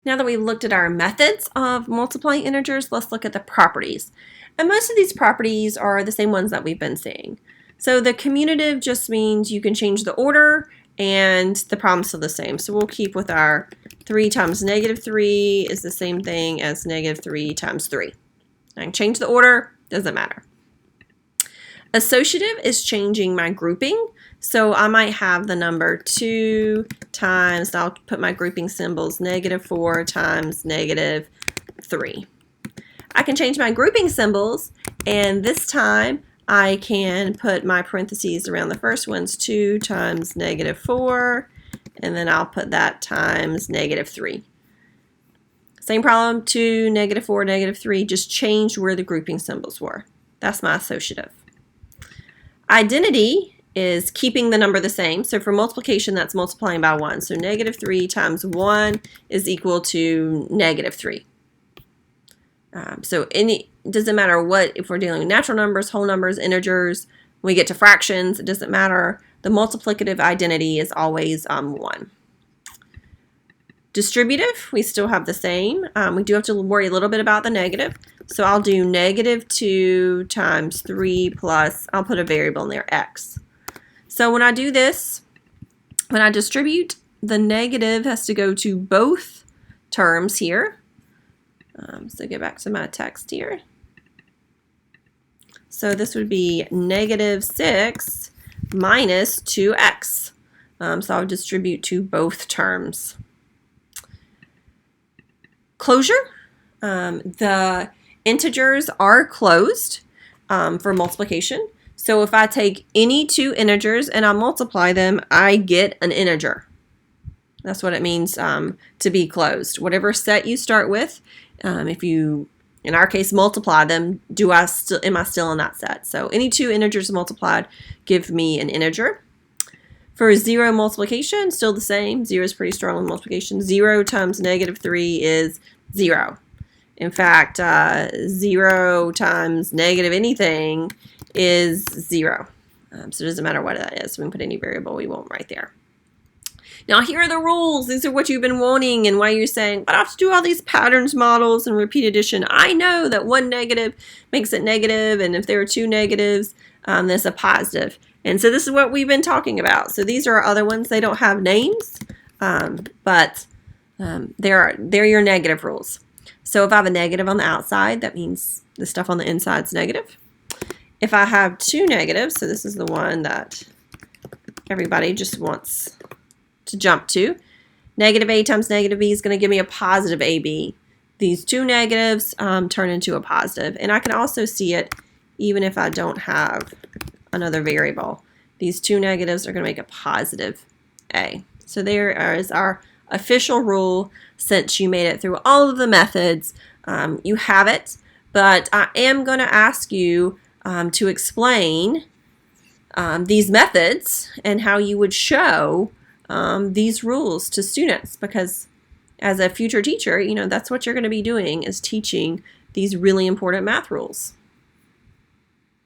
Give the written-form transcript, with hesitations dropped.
Now that we've looked at our methods of multiplying integers, let's look at the properties. And most of these properties are the same ones that we've been seeing. So the commutative just means you can change the order and the problem's still the same. So we'll keep with our 3 times negative 3 is the same thing as negative 3 times 3. I can change the order, doesn't matter. Associative is changing my grouping. So I might have the number 2 times, I'll put my grouping symbols, negative 4 times negative 3. I can change my grouping symbols, and this time I can put my parentheses around the first ones, 2 times negative 4, and then I'll put that times negative 3. Same problem, 2, negative 4, negative 3, just changed where the grouping symbols were. That's my associative. Identity is keeping the number the same. So for multiplication, that's multiplying by 1. So negative 3 times 1 is equal to negative 3. So doesn't matter what, if we're dealing with natural numbers, whole numbers, integers, when we get to fractions, it doesn't matter. The multiplicative identity is always 1. Distributive, we still have the same. We do have to worry a little bit about the negative. So I'll do negative 2 times 3 plus, I'll put a variable in there, x. So when I do this, when I distribute, the negative has to go to both terms here. So get back to my text here. So this would be negative 6 minus 2x. So I'll distribute to both terms. Closure. The integers are closed for multiplication. So if I take any two integers and I multiply them, I get an integer. That's what it means to be closed. Whatever set you start with, if you, in our case, multiply them, am I still in that set? So any two integers multiplied give me an integer. For 0 multiplication, still the same. 0 is pretty strong with multiplication. 0 times negative 3 is 0. In fact, 0 times negative anything is 0. So it doesn't matter what that is. We can put any variable we want right there. Now here are the rules. These are what you've been wanting and why you're saying, but I have to do all these patterns models and repeat addition. I know that one negative makes it negative, and if there are two negatives, there's a positive. And so this is what we've been talking about. So these are our other ones. They don't have names, but they're your negative rules. So if I have a negative on the outside, that means the stuff on the inside is negative. If I have two negatives, so this is the one that everybody just wants to jump to, negative a times negative b is going to give me a positive ab. These two negatives turn into a positive. And I can also see it even if I don't have another variable. These two negatives are going to make a positive a. So there is our official rule. Since you made it through all of the methods, you have it. But I am going to ask you to explain these methods and how you would show these rules to students, because as a future teacher, you know, that's what you're going to be doing, is teaching these really important math rules.